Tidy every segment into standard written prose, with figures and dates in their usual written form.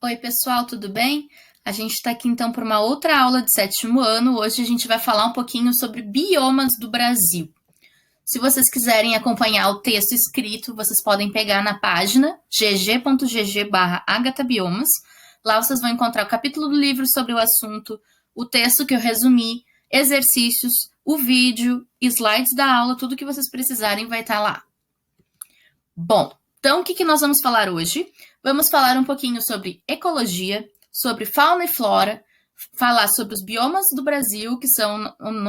Oi, pessoal, tudo bem? A gente está aqui então para uma outra aula de sétimo ano. Hoje a gente vai falar um pouquinho sobre biomas do Brasil. Se vocês quiserem acompanhar o texto escrito, vocês podem pegar na página gg.gg/agatabiomas. Lá vocês vão encontrar o capítulo do livro sobre o assunto, o texto que eu resumi, exercícios, o vídeo, slides da aula, tudo que vocês precisarem vai estar lá. Bom, então o que nós vamos falar hoje? Vamos falar um pouquinho sobre ecologia, sobre fauna e flora, falar sobre os biomas do Brasil, que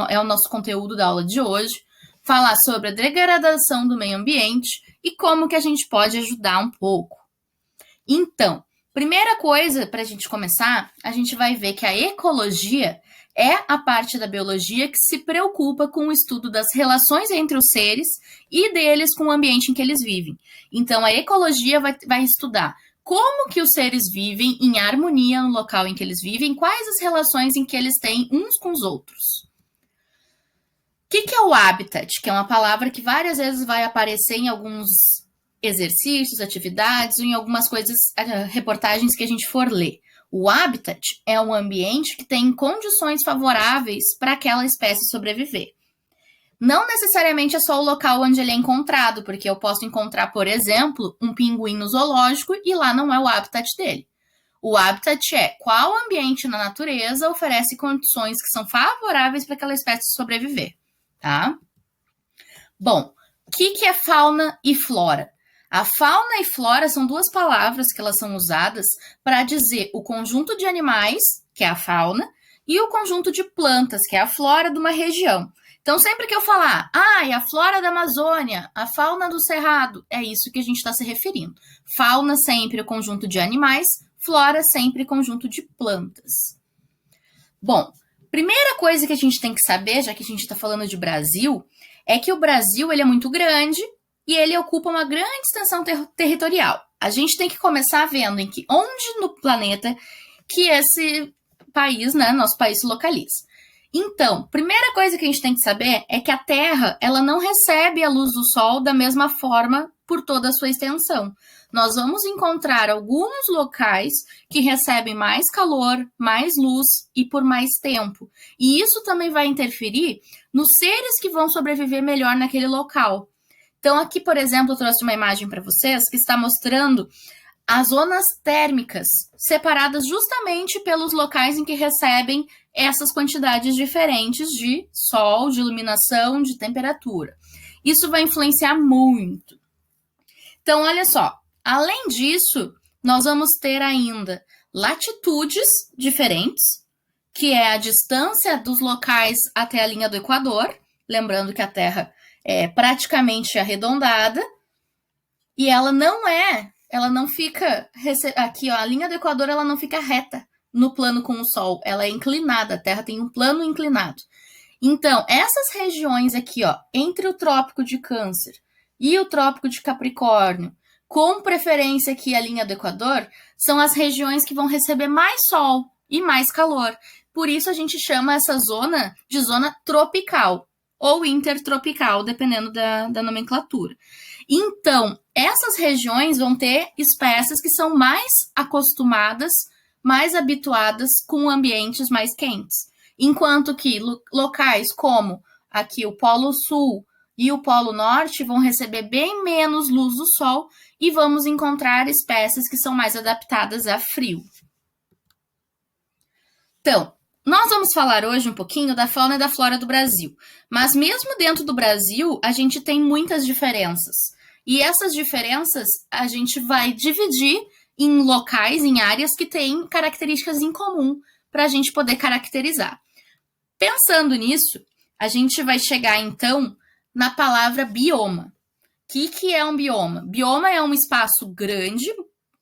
é o nosso conteúdo da aula de hoje, falar sobre a degradação do meio ambiente e como que a gente pode ajudar um pouco. Então, primeira coisa para a gente começar, a gente vai ver que a ecologia é a parte da biologia que se preocupa com o estudo das relações entre os seres e deles com o ambiente em que eles vivem. Então, a ecologia vai estudar como que os seres vivem em harmonia no local em que eles vivem, quais as relações em que eles têm uns com os outros. O que é o habitat? Que é uma palavra que várias vezes vai aparecer em alguns exercícios, atividades, ou em algumas coisas, reportagens que a gente for ler. O habitat é um ambiente que tem condições favoráveis para aquela espécie sobreviver. Não necessariamente é só o local onde ele é encontrado, porque eu posso encontrar, por exemplo, um pinguim no zoológico e lá não é o habitat dele. O habitat é qual ambiente na natureza oferece condições que são favoráveis para aquela espécie sobreviver, tá? Bom, o que é fauna e flora? A fauna e flora são duas palavras que elas são usadas para dizer o conjunto de animais, que é a fauna, e o conjunto de plantas, que é a flora de uma região. Então, sempre que eu falar, é a flora da Amazônia, a fauna do Cerrado, é isso que a gente está se referindo. Fauna sempre o conjunto de animais, flora sempre conjunto de plantas. Bom, primeira coisa que a gente tem que saber, já que a gente está falando de Brasil, é que o Brasil ele é muito grande e ele ocupa uma grande extensão territorial. A gente tem que começar vendo em que onde no planeta que esse país, né, nosso país se localiza. Então, primeira coisa que a gente tem que saber é que a Terra ela não recebe a luz do Sol da mesma forma por toda a sua extensão. Nós vamos encontrar alguns locais que recebem mais calor, mais luz e por mais tempo. E isso também vai interferir nos seres que vão sobreviver melhor naquele local. Então, aqui, por exemplo, eu trouxe uma imagem para vocês que está mostrando as zonas térmicas, separadas justamente pelos locais em que recebem essas quantidades diferentes de sol, de iluminação, de temperatura. Isso vai influenciar muito. Então, olha só, além disso, nós vamos ter ainda latitudes diferentes, que é a distância dos locais até a linha do Equador, lembrando que a Terra é praticamente arredondada, e ela não fica, aqui ó, a linha do Equador ela não fica reta no plano com o Sol, ela é inclinada, a Terra tem um plano inclinado. Então, essas regiões aqui, ó, entre o Trópico de Câncer e o Trópico de Capricórnio, com preferência aqui a linha do Equador, são as regiões que vão receber mais Sol e mais calor. Por isso a gente chama essa zona de zona tropical ou intertropical, dependendo da nomenclatura. Então, essas regiões vão ter espécies que são mais acostumadas, mais habituadas com ambientes mais quentes. Enquanto que locais como aqui o Polo Sul e o Polo Norte vão receber bem menos luz do sol e vamos encontrar espécies que são mais adaptadas a frio. Então, nós vamos falar hoje um pouquinho da fauna e da flora do Brasil. Mas mesmo dentro do Brasil, a gente tem muitas diferenças. E essas diferenças a gente vai dividir em locais, em áreas que têm características em comum para a gente poder caracterizar. Pensando nisso, a gente vai chegar então na palavra bioma. O que é um bioma? Bioma é um espaço grande,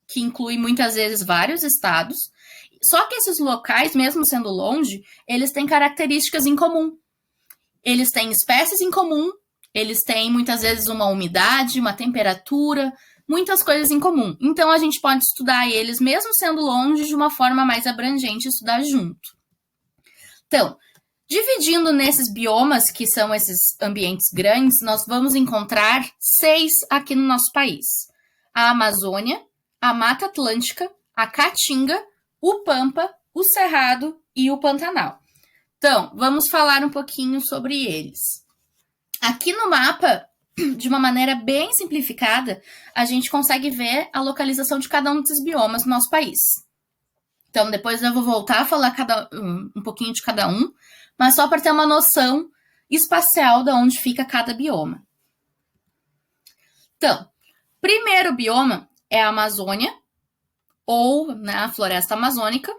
que inclui muitas vezes vários estados, só que esses locais, mesmo sendo longe, eles têm características em comum. Eles têm espécies em comum, eles têm muitas vezes uma umidade, uma temperatura, muitas coisas em comum. Então, a gente pode estudar eles, mesmo sendo longe, de uma forma mais abrangente, estudar junto. Então, dividindo nesses biomas, que são esses ambientes grandes, nós vamos encontrar 6 aqui no nosso país. A Amazônia, a Mata Atlântica, a Caatinga, o Pampa, o Cerrado e o Pantanal. Então, vamos falar um pouquinho sobre eles. Aqui no mapa, de uma maneira bem simplificada, a gente consegue ver a localização de cada um desses biomas no nosso país. Então, depois eu vou voltar a falar um pouquinho de cada um, mas só para ter uma noção espacial de onde fica cada bioma. Então, primeiro bioma é a Amazônia, ou a floresta amazônica.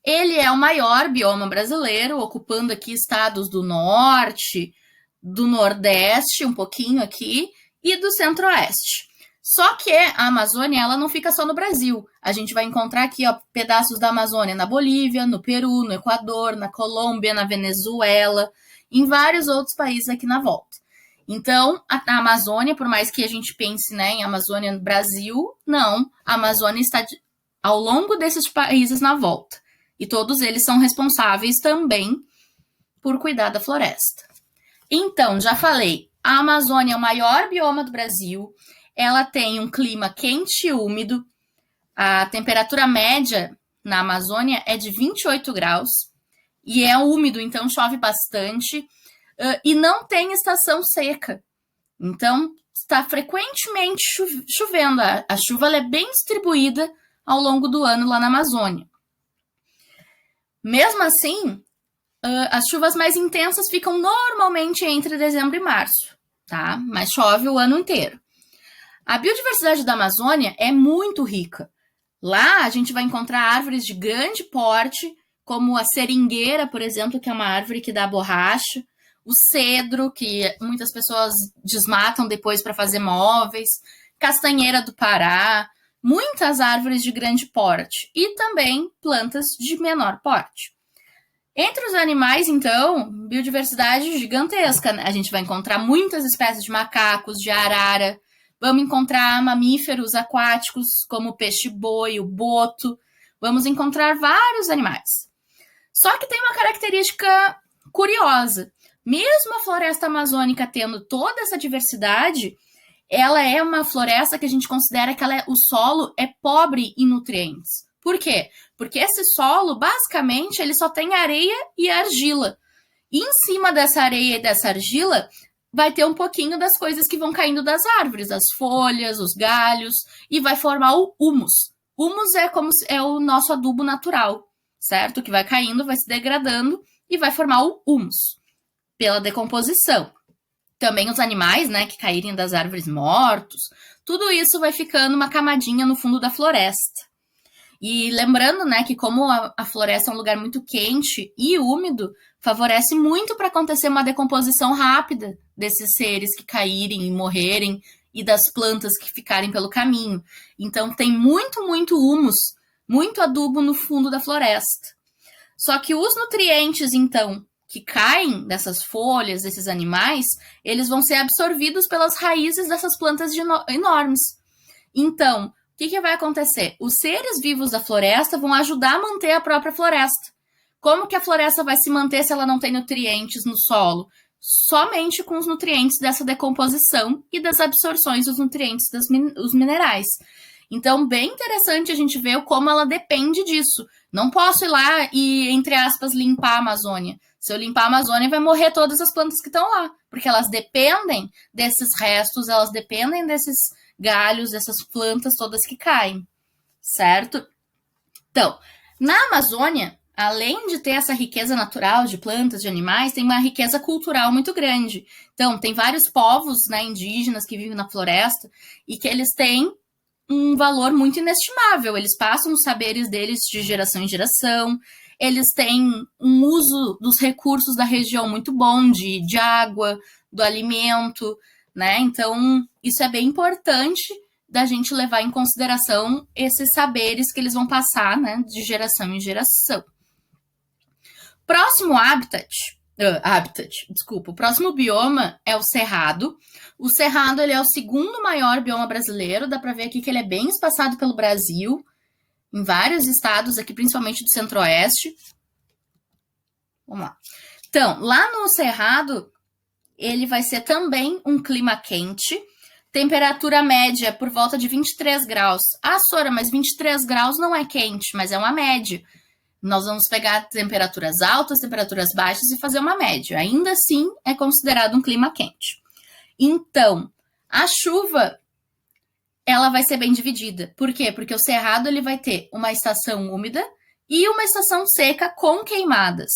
Ele é o maior bioma brasileiro, ocupando aqui estados do norte, do nordeste, um pouquinho aqui, e do centro-oeste. Só que a Amazônia, ela não fica só no Brasil. A gente vai encontrar aqui, ó, pedaços da Amazônia na Bolívia, no Peru, no Equador, na Colômbia, na Venezuela, em vários outros países aqui na volta. Então, a Amazônia, por mais que a gente pense, né, em Amazônia no Brasil, não. A Amazônia está ao longo desses países na volta. E todos eles são responsáveis também por cuidar da floresta. Então, já falei, a Amazônia é o maior bioma do Brasil. Ela tem um clima quente e úmido. A temperatura média na Amazônia é de 28 graus. E é úmido, então chove bastante. E não tem estação seca. Então, está frequentemente chovendo. A chuva é bem distribuída ao longo do ano lá na Amazônia. Mesmo assim, as chuvas mais intensas ficam normalmente entre dezembro e março, tá? Mas chove o ano inteiro. A biodiversidade da Amazônia é muito rica. Lá a gente vai encontrar árvores de grande porte, como a seringueira, por exemplo, que é uma árvore que dá borracha, o cedro, que muitas pessoas desmatam depois para fazer móveis, castanheira do Pará, muitas árvores de grande porte e também plantas de menor porte. Entre os animais, então, biodiversidade gigantesca. A gente vai encontrar muitas espécies de macacos, de arara, vamos encontrar mamíferos aquáticos, como o peixe-boi, o boto, vamos encontrar vários animais. Só que tem uma característica curiosa. Mesmo a floresta amazônica tendo toda essa diversidade, ela é uma floresta que a gente considera que o solo é pobre em nutrientes. Por quê? Porque esse solo, basicamente, ele só tem areia e argila. E em cima dessa areia e dessa argila, vai ter um pouquinho das coisas que vão caindo das árvores, as folhas, os galhos, e vai formar o humus. Humus é o nosso adubo natural, certo? Que vai caindo, vai se degradando e vai formar o humus, pela decomposição. Também os animais, né, que caírem das árvores mortos, tudo isso vai ficando uma camadinha no fundo da floresta. E lembrando, né, que como a floresta é um lugar muito quente e úmido, favorece muito para acontecer uma decomposição rápida desses seres que caírem e morrerem e das plantas que ficarem pelo caminho. Então tem muito, muito humus, muito adubo no fundo da floresta. Só que os nutrientes, então, que caem dessas folhas, desses animais, eles vão ser absorvidos pelas raízes dessas plantas enormes. Então, o que vai acontecer? Os seres vivos da floresta vão ajudar a manter a própria floresta. Como que a floresta vai se manter se ela não tem nutrientes no solo? Somente com os nutrientes dessa decomposição e das absorções dos nutrientes dos minerais. Então, bem interessante a gente ver como ela depende disso. Não posso ir lá e, entre aspas, limpar a Amazônia. Se eu limpar a Amazônia, vai morrer todas as plantas que estão lá, porque elas dependem desses restos, elas dependem desses galhos, dessas plantas todas que caem, certo? Então, na Amazônia, além de ter essa riqueza natural de plantas, de animais, tem uma riqueza cultural muito grande. Então, tem vários povos, né, indígenas que vivem na floresta e que eles têm um valor muito inestimável. Eles passam os saberes deles de geração em geração, eles têm um uso dos recursos da região muito bom, de água, do alimento, né? Então, isso é bem importante da gente levar em consideração esses saberes que eles vão passar, né, de geração em geração. Próximo o próximo bioma é o Cerrado. O Cerrado, ele é o segundo maior bioma brasileiro, dá para ver aqui que ele é bem espaçado pelo Brasil, em vários estados aqui, principalmente do Centro-Oeste. Vamos lá. Então, lá no Cerrado, ele vai ser também um clima quente, Temperatura média por volta de 23 graus. Ah, Sora, mas 23 graus não é quente, mas é uma média. Nós vamos pegar temperaturas altas, temperaturas baixas e fazer uma média. Ainda assim, é considerado um clima quente. Então, a chuva, ela vai ser bem dividida. Por quê? Porque o Cerrado ele vai ter uma estação úmida e uma estação seca com queimadas.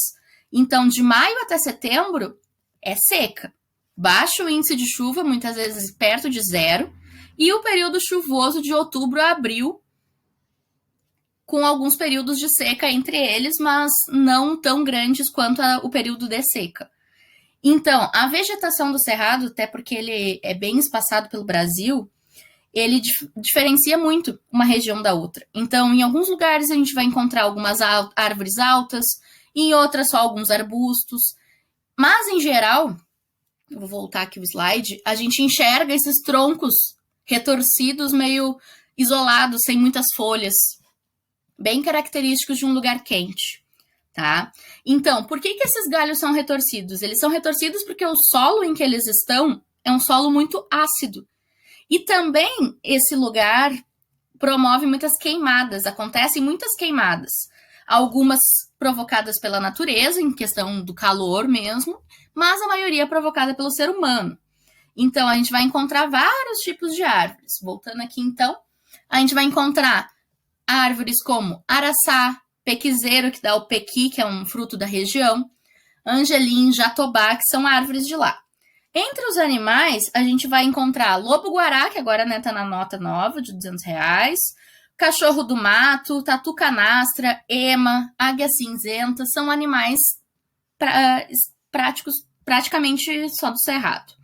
Então, de maio até setembro, é seca. Baixo índice de chuva, muitas vezes perto de zero. E o período chuvoso de outubro a abril, com alguns períodos de seca entre eles, mas não tão grandes quanto o período de seca. Então, a vegetação do Cerrado, até porque ele é bem espaçado pelo Brasil, ele diferencia muito uma região da outra. Então, em alguns lugares a gente vai encontrar algumas árvores altas, em outras só alguns arbustos. Mas, em geral, eu vou voltar aqui o slide, a gente enxerga esses troncos retorcidos, meio isolados, sem muitas folhas, bem característicos de um lugar quente, tá? Então, por que esses galhos são retorcidos? Eles são retorcidos porque o solo em que eles estão é um solo muito ácido. E também esse lugar promove muitas queimadas, acontecem muitas queimadas. Algumas provocadas pela natureza, em questão do calor mesmo, mas a maioria é provocada pelo ser humano. Então, a gente vai encontrar vários tipos de árvores. Voltando aqui, então, a gente vai encontrar árvores como araçá, pequizeiro, que dá o pequi, que é um fruto da região, angelim, jatobá, que são árvores de lá. Entre os animais, a gente vai encontrar lobo-guará, que agora está na nota nova, de R$200, cachorro do mato, tatu-canastra, ema, águia cinzenta, são animais praticamente só do Cerrado.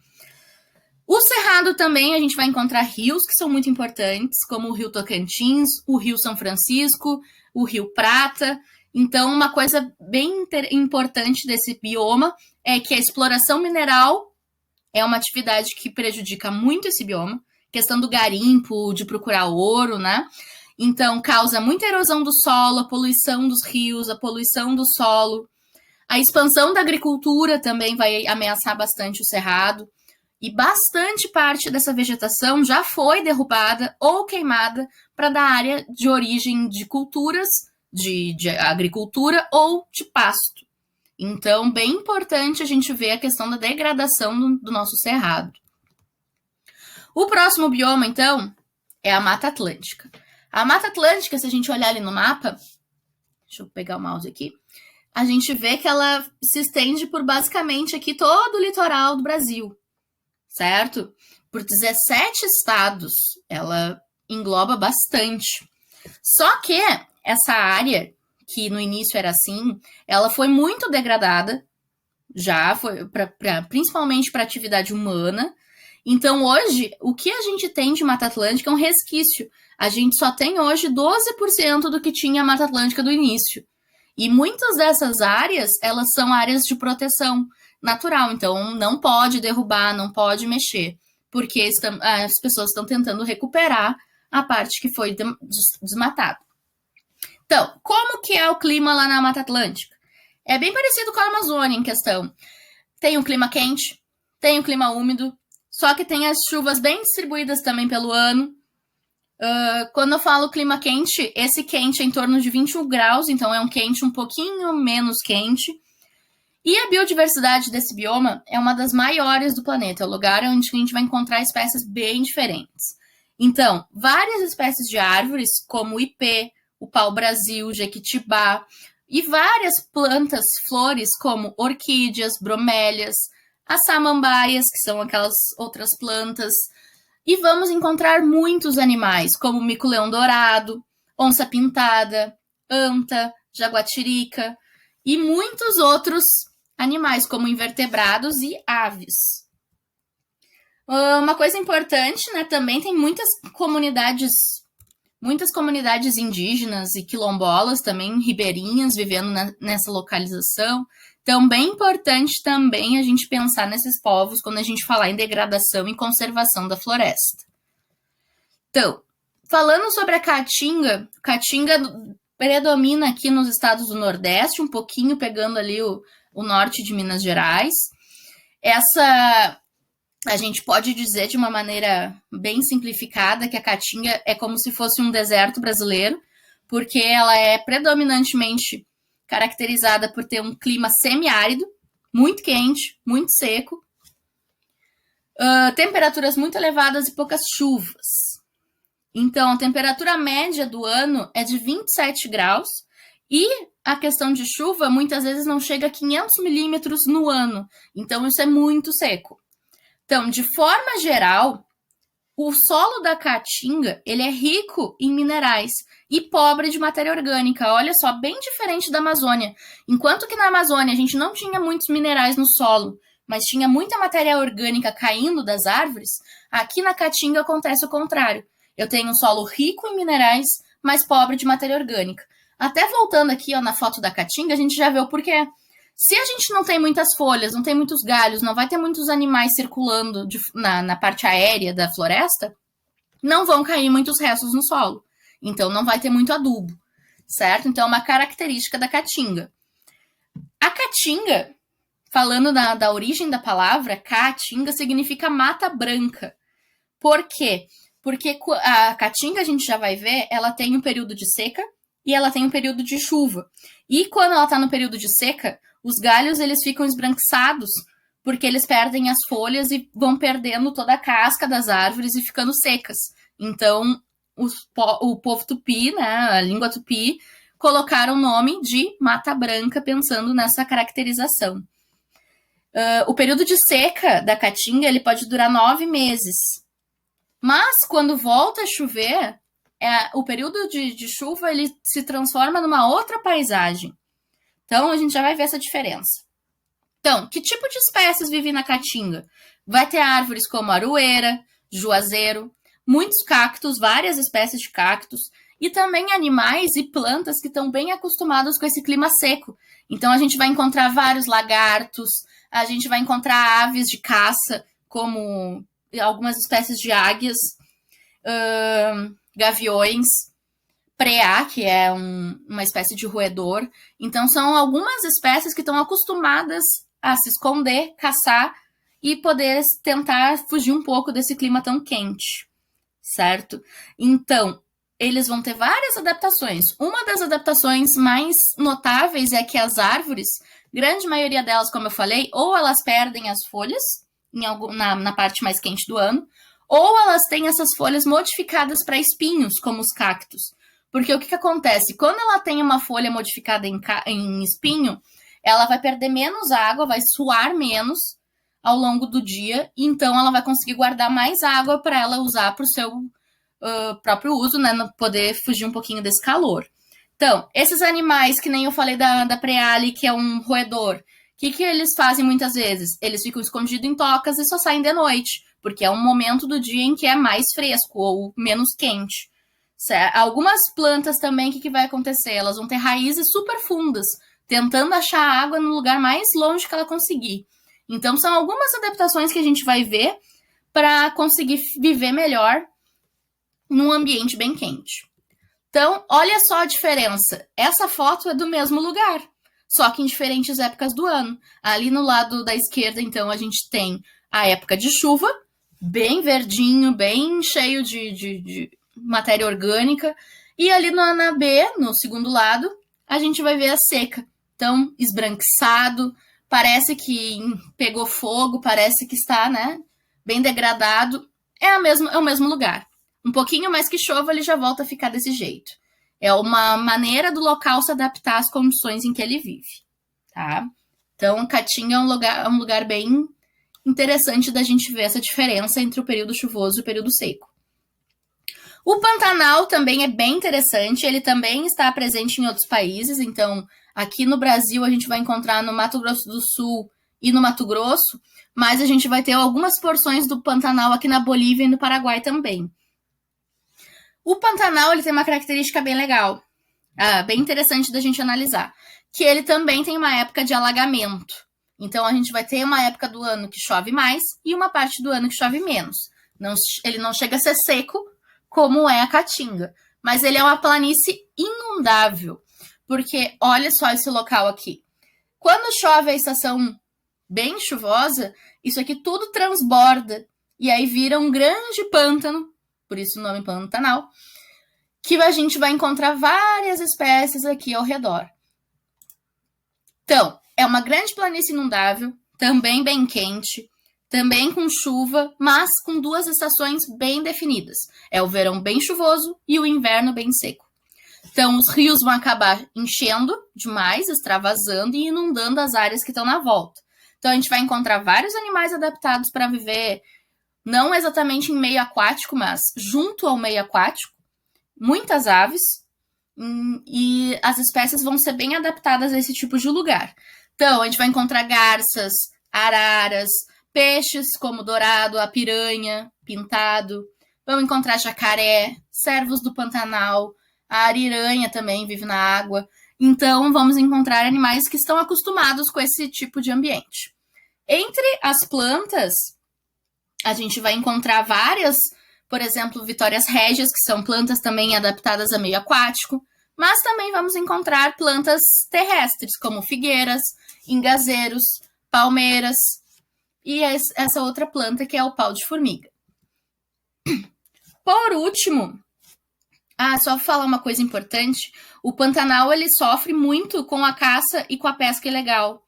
O Cerrado também a gente vai encontrar rios que são muito importantes, como o Rio Tocantins, o Rio São Francisco, o Rio Prata. Então, uma coisa bem importante desse bioma é que a exploração mineral é uma atividade que prejudica muito esse bioma. Questão do garimpo, de procurar ouro, né? Então, causa muita erosão do solo, a poluição dos rios, a poluição do solo. A expansão da agricultura também vai ameaçar bastante o Cerrado. E bastante parte dessa vegetação já foi derrubada ou queimada para dar área de origem de culturas, de agricultura ou de pasto. Então, bem importante a gente ver a questão da degradação do nosso Cerrado. O próximo bioma, então, é a Mata Atlântica. A Mata Atlântica, se a gente olhar ali no mapa, deixa eu pegar o mouse aqui, a gente vê que ela se estende por basicamente aqui todo o litoral do Brasil. Certo? Por 17 estados, ela engloba bastante. Só que essa área, que no início era assim, ela foi muito degradada, já foi principalmente para atividade humana. Então, hoje, o que a gente tem de Mata Atlântica é um resquício. A gente só tem hoje 12% do que tinha a Mata Atlântica do início. E muitas dessas áreas, elas são áreas de proteção natural, então não pode derrubar, não pode mexer, porque as pessoas estão tentando recuperar a parte que foi desmatada. Então, como que é o clima lá na Mata Atlântica? É bem parecido com a Amazônia em questão. Tem um clima quente, tem um clima úmido, só que tem as chuvas bem distribuídas também pelo ano. Quando eu falo clima quente, esse quente é em torno de 21 graus, então é um quente um pouquinho menos quente. E a biodiversidade desse bioma é uma das maiores do planeta, é o lugar onde a gente vai encontrar espécies bem diferentes. Então, várias espécies de árvores, como o ipê, o pau-brasil, jequitibá, e várias plantas, flores, como orquídeas, bromélias, as samambaias, que são aquelas outras plantas. E vamos encontrar muitos animais, como o mico-leão dourado, onça-pintada, anta, jaguatirica e muitos outros animais, como invertebrados e aves. Uma coisa importante, né, também tem muitas comunidades indígenas e quilombolas também, ribeirinhas, vivendo nessa localização. Então, bem importante também a gente pensar nesses povos quando a gente falar em degradação e conservação da floresta. Então, falando sobre a caatinga predomina aqui nos estados do Nordeste, um pouquinho pegando ali o norte de Minas Gerais. A gente pode dizer de uma maneira bem simplificada que a Caatinga é como se fosse um deserto brasileiro, porque ela é predominantemente caracterizada por ter um clima semiárido, muito quente, muito seco, temperaturas muito elevadas e poucas chuvas. Então, a temperatura média do ano é de 27 graus e a questão de chuva muitas vezes não chega a 500 milímetros no ano. Então, isso é muito seco. Então, de forma geral, o solo da Caatinga ele é rico em minerais e pobre de matéria orgânica. Olha só, bem diferente da Amazônia. Enquanto que na Amazônia a gente não tinha muitos minerais no solo, mas tinha muita matéria orgânica caindo das árvores, aqui na Caatinga acontece o contrário. Eu tenho um solo rico em minerais, mas pobre de matéria orgânica. Até voltando aqui ó, na foto da Caatinga, a gente já vê o porquê. Se a gente não tem muitas folhas, não tem muitos galhos, não vai ter muitos animais circulando na parte aérea da floresta, não vão cair muitos restos no solo. Então, não vai ter muito adubo, certo? Então, é uma característica da Caatinga. A Caatinga, falando da origem da palavra, Caatinga significa mata branca. Por quê? Porque a Caatinga, a gente já vai ver, ela tem um período de seca e ela tem um período de chuva. E quando ela está no período de seca, os galhos eles ficam esbranquiçados porque eles perdem as folhas e vão perdendo toda a casca das árvores e ficando secas. Então, o povo tupi, né, a língua tupi, colocaram o nome de Mata Branca pensando nessa caracterização. O período de seca da Caatinga ele pode durar 9 meses. Mas, quando volta a chover, o período de chuva ele se transforma numa outra paisagem. Então, a gente já vai ver essa diferença. Então, que tipo de espécies vivem na Caatinga? Vai ter árvores como aroeira, juazeiro, muitos cactos, várias espécies de cactos, e também animais e plantas que estão bem acostumados com esse clima seco. Então, a gente vai encontrar vários lagartos, a gente vai encontrar aves de caça, como algumas espécies de águias, gaviões, preá, que é uma espécie de roedor. Então, são algumas espécies que estão acostumadas a se esconder, caçar e poder tentar fugir um pouco desse clima tão quente, certo? Então, eles vão ter várias adaptações. Uma das adaptações mais notáveis é que as árvores, grande maioria delas, como eu falei, ou elas perdem as folhas na parte mais quente do ano, ou elas têm essas folhas modificadas para espinhos, como os cactos. Porque o que acontece? Quando ela tem uma folha modificada em espinho, ela vai perder menos água, vai suar menos ao longo do dia, e então ela vai conseguir guardar mais água para ela usar para o seu próprio uso, né? Poder fugir um pouquinho desse calor. Então, esses animais, que nem eu falei da preale, que é um roedor, o que eles fazem muitas vezes? Eles ficam escondidos em tocas e só saem de noite, porque é um momento do dia em que é mais fresco ou menos quente. Certo? Algumas plantas também, o que vai acontecer? Elas vão ter raízes super fundas, tentando achar água no lugar mais longe que ela conseguir. Então, são algumas adaptações que a gente vai ver para conseguir viver melhor num ambiente bem quente. Então, olha só a diferença. Essa foto é do mesmo lugar, só que em diferentes épocas do ano. Ali no lado da esquerda, então, a gente tem a época de chuva, bem verdinho, bem cheio de matéria orgânica. E ali na B, no segundo lado, a gente vai ver a seca. Então, esbranquiçado, parece que pegou fogo, parece que está, né, bem degradado. É o mesmo lugar. Um pouquinho mais que chova, ele já volta a ficar desse jeito. É uma maneira do local se adaptar às condições em que ele vive, tá? Então, Caatinga é um lugar bem interessante da gente ver essa diferença entre o período chuvoso e o período seco. O Pantanal também é bem interessante, ele também está presente em outros países, então aqui no Brasil a gente vai encontrar no Mato Grosso do Sul e no Mato Grosso, mas a gente vai ter algumas porções do Pantanal aqui na Bolívia e no Paraguai também. O Pantanal ele tem uma característica bem legal, bem interessante da gente analisar, que ele também tem uma época de alagamento. Então a gente vai ter uma época do ano que chove mais e uma parte do ano que chove menos. Ele não chega a ser seco, como é a Caatinga, mas ele é uma planície inundável, porque olha só esse local aqui. Quando chove a estação bem chuvosa, isso aqui tudo transborda e aí vira um grande pântano, por isso o nome Pantanal, que a gente vai encontrar várias espécies aqui ao redor. Então, é uma grande planície inundável, também bem quente, também com chuva, mas com 2 estações bem definidas. É o verão bem chuvoso e o inverno bem seco. Então, os rios vão acabar enchendo demais, extravasando e inundando as áreas que estão na volta. Então, a gente vai encontrar vários animais adaptados para viver, não exatamente em meio aquático, mas junto ao meio aquático. Muitas aves, e as espécies vão ser bem adaptadas a esse tipo de lugar. Então, a gente vai encontrar garças, araras, peixes como dourado, a piranha, pintado. Vamos encontrar jacaré, cervos do Pantanal, a ariranha também vive na água. Então, vamos encontrar animais que estão acostumados com esse tipo de ambiente. Entre as plantas, a gente vai encontrar várias, por exemplo, vitórias régias, que são plantas também adaptadas a meio aquático, mas também vamos encontrar plantas terrestres, como figueiras, ingazeiros, palmeiras e essa outra planta que é o pau de formiga. Por último, só falar uma coisa importante, o Pantanal ele sofre muito com a caça e com a pesca ilegal.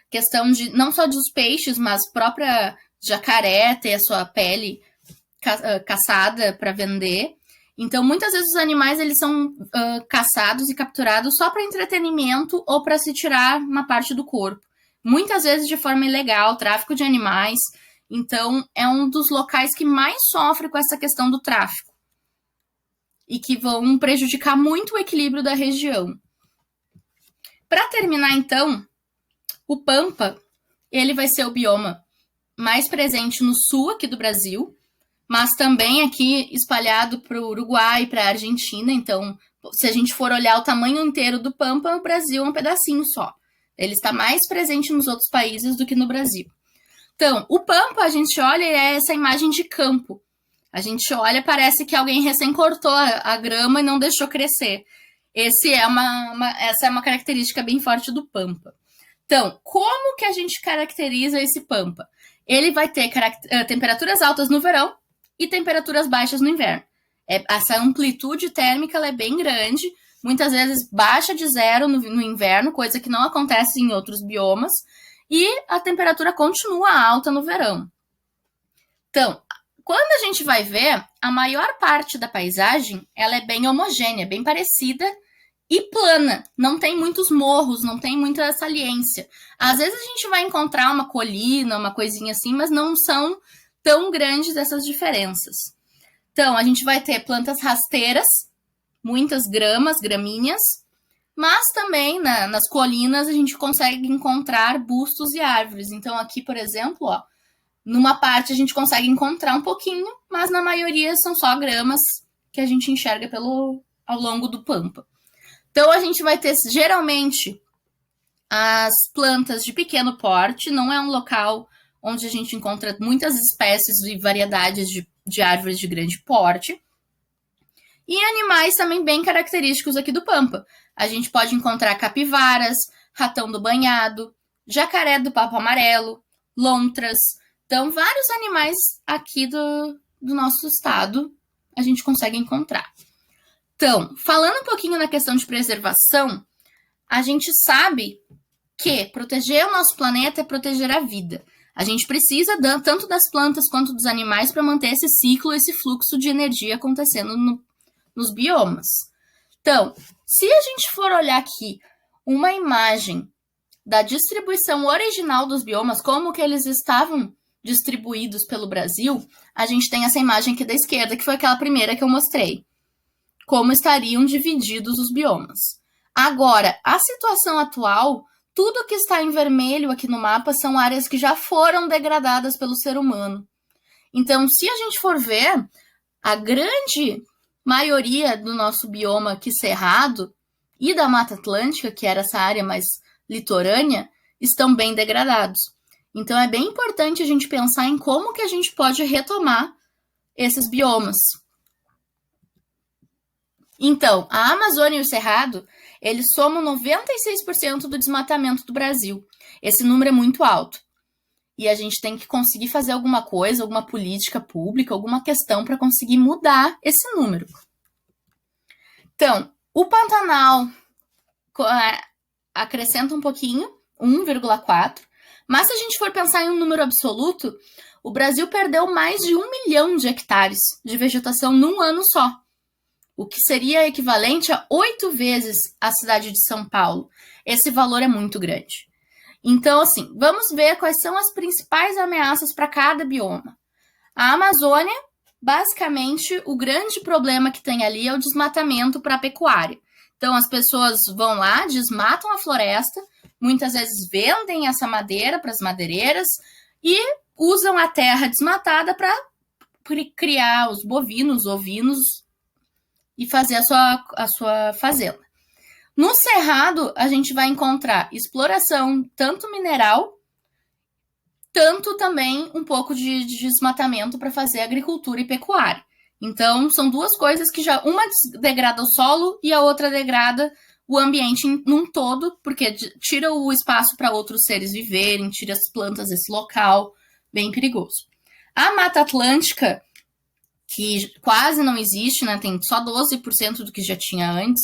Questão de não só dos peixes, mas própria jacaré ter a sua pele caçada para vender. Então, muitas vezes os animais eles são caçados e capturados só para entretenimento ou para se tirar uma parte do corpo. Muitas vezes de forma ilegal, tráfico de animais. Então, é um dos locais que mais sofre com essa questão do tráfico e que vão prejudicar muito o equilíbrio da região. Para terminar, então, o Pampa ele vai ser o bioma mais presente no sul aqui do Brasil, mas também aqui espalhado para o Uruguai e para a Argentina. Então, se a gente for olhar o tamanho inteiro do Pampa, o Brasil é um pedacinho só. Ele está mais presente nos outros países do que no Brasil. Então, o Pampa, a gente olha, é essa imagem de campo. A gente olha, parece que alguém recém cortou a grama e não deixou crescer. Essa é uma característica bem forte do Pampa. Então, como que a gente caracteriza esse Pampa? Ele vai ter temperaturas altas no verão e temperaturas baixas no inverno. Essa amplitude térmica ela é bem grande, muitas vezes baixa de 0 no inverno, coisa que não acontece em outros biomas, e a temperatura continua alta no verão. Então, quando a gente vai ver, a maior parte da paisagem ela é bem homogênea, bem parecida e plana. Não tem muitos morros, não tem muita saliência. Às vezes a gente vai encontrar uma colina, uma coisinha assim, mas não são tão grandes essas diferenças. Então, a gente vai ter plantas rasteiras, muitas gramas, gramíneas, mas também nas colinas a gente consegue encontrar bustos e árvores. Então, aqui, por exemplo, numa parte a gente consegue encontrar um pouquinho, mas na maioria são só gramas que a gente enxerga ao longo do Pampa. Então, a gente vai ter, geralmente, as plantas de pequeno porte, não é um local onde a gente encontra muitas espécies e variedades de árvores de grande porte. E animais também bem característicos aqui do Pampa. A gente pode encontrar capivaras, ratão do banhado, jacaré do papo amarelo, lontras. Então, vários animais aqui do nosso estado a gente consegue encontrar. Então, falando um pouquinho na questão de preservação, a gente sabe que proteger o nosso planeta é proteger a vida. A gente precisa tanto das plantas quanto dos animais para manter esse ciclo, esse fluxo de energia acontecendo nos biomas. Então, se a gente for olhar aqui uma imagem da distribuição original dos biomas, como que eles estavam distribuídos pelo Brasil, a gente tem essa imagem aqui da esquerda, que foi aquela primeira que eu mostrei. Como estariam divididos os biomas. Agora, a situação atual, tudo que está em vermelho aqui no mapa são áreas que já foram degradadas pelo ser humano. Então, se a gente for ver, a grande maioria do nosso bioma aqui cerrado e da Mata Atlântica, que era essa área mais litorânea, estão bem degradados. Então, é bem importante a gente pensar em como que a gente pode retomar esses biomas. Então, a Amazônia e o Cerrado, eles somam 96% do desmatamento do Brasil. Esse número é muito alto. E a gente tem que conseguir fazer alguma coisa, alguma política pública, alguma questão para conseguir mudar esse número. Então, o Pantanal acrescenta um pouquinho, 1,4, mas se a gente for pensar em um número absoluto, o Brasil perdeu mais de 1 milhão de hectares de vegetação num ano só, o que seria equivalente a 8 vezes a cidade de São Paulo. Esse valor é muito grande. Então, assim, vamos ver quais são as principais ameaças para cada bioma. A Amazônia, basicamente, o grande problema que tem ali é o desmatamento para a pecuária. Então, as pessoas vão lá, desmatam a floresta, muitas vezes vendem essa madeira para as madeireiras e usam a terra desmatada para criar os bovinos, ovinos e fazer a sua fazenda. No Cerrado, a gente vai encontrar exploração tanto mineral, tanto também um pouco de desmatamento para fazer agricultura e pecuária. Então, são duas coisas que já uma degrada o solo e a outra degrada o ambiente num todo, porque tira o espaço para outros seres viverem, tira as plantas desse local, bem perigoso. A Mata Atlântica, que quase não existe, né, tem só 12% do que já tinha antes,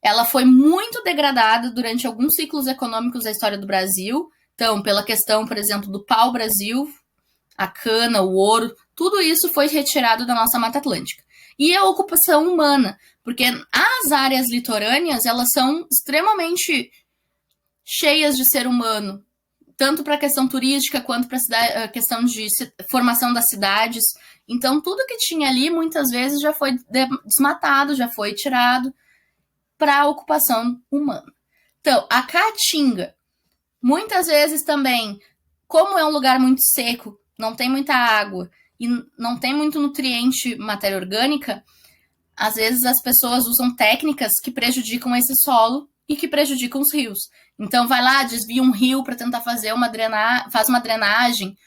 ela foi muito degradada durante alguns ciclos econômicos da história do Brasil. Então, pela questão, por exemplo, do pau-brasil, a cana, o ouro, tudo isso foi retirado da nossa Mata Atlântica. E a ocupação humana, porque as áreas litorâneas, elas são extremamente cheias de ser humano, tanto para a questão turística quanto para a questão de formação das cidades. Então, tudo que tinha ali, muitas vezes, já foi desmatado, já foi tirado para a ocupação humana. Então, a Caatinga, muitas vezes também, como é um lugar muito seco, não tem muita água e não tem muito nutriente, matéria orgânica, às vezes as pessoas usam técnicas que prejudicam esse solo e que prejudicam os rios. Então vai lá, desvia um rio para tentar fazer faz uma drenagem,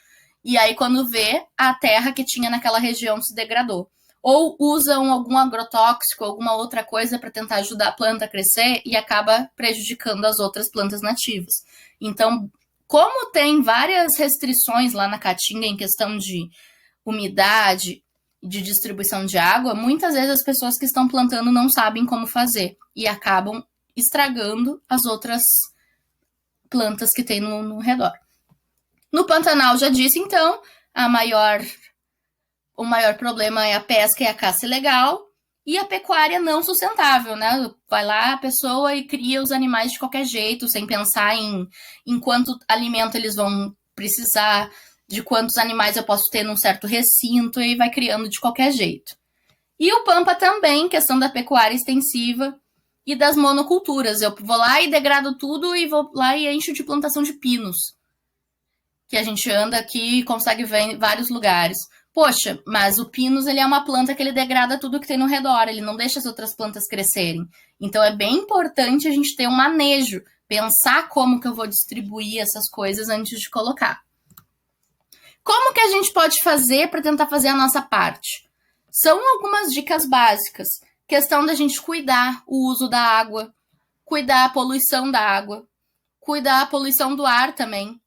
e aí quando vê, a terra que tinha naquela região se degradou. Ou usam algum agrotóxico, alguma outra coisa para tentar ajudar a planta a crescer e acaba prejudicando as outras plantas nativas. Então, como tem várias restrições lá na Caatinga em questão de umidade e de distribuição de água, muitas vezes as pessoas que estão plantando não sabem como fazer e acabam estragando as outras plantas que tem no redor. No Pantanal, já disse, então, o maior problema é a pesca e a caça ilegal e a pecuária não sustentável, né? Vai lá a pessoa e cria os animais de qualquer jeito, sem pensar em quanto alimento eles vão precisar, de quantos animais eu posso ter num certo recinto, e vai criando de qualquer jeito. E o Pampa também, questão da pecuária extensiva e das monoculturas. Eu vou lá e degrado tudo e vou lá e encho de plantação de pinos, que a gente anda aqui e consegue ver em vários lugares. Poxa, mas o pinus, ele é uma planta que ele degrada tudo que tem no redor, ele não deixa as outras plantas crescerem. Então é bem importante a gente ter um manejo, pensar como que eu vou distribuir essas coisas antes de colocar. Como que a gente pode fazer para tentar fazer a nossa parte? São algumas dicas básicas. Questão da gente cuidar o uso da água, cuidar a poluição da água, cuidar a poluição do ar também,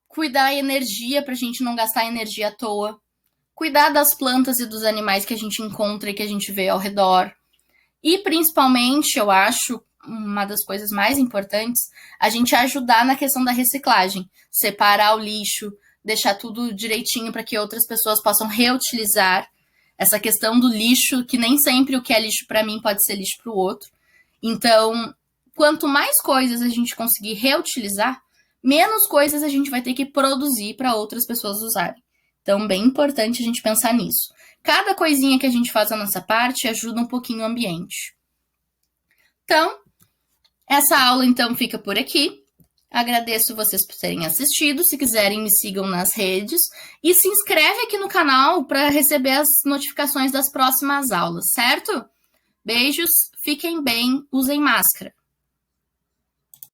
cuidar a energia para a gente não gastar energia à toa, cuidar das plantas e dos animais que a gente encontra e que a gente vê ao redor. E, principalmente, eu acho, uma das coisas mais importantes, a gente ajudar na questão da reciclagem. Separar o lixo, deixar tudo direitinho para que outras pessoas possam reutilizar. Essa questão do lixo, que nem sempre o que é lixo para mim pode ser lixo para o outro. Então, quanto mais coisas a gente conseguir reutilizar, menos coisas a gente vai ter que produzir para outras pessoas usarem. Então, bem importante a gente pensar nisso. Cada coisinha que a gente faz a nossa parte ajuda um pouquinho o ambiente. Então, essa aula, então, fica por aqui. Agradeço vocês por terem assistido. Se quiserem, me sigam nas redes. E se inscreve aqui no canal para receber as notificações das próximas aulas, certo? Beijos, fiquem bem, usem máscara.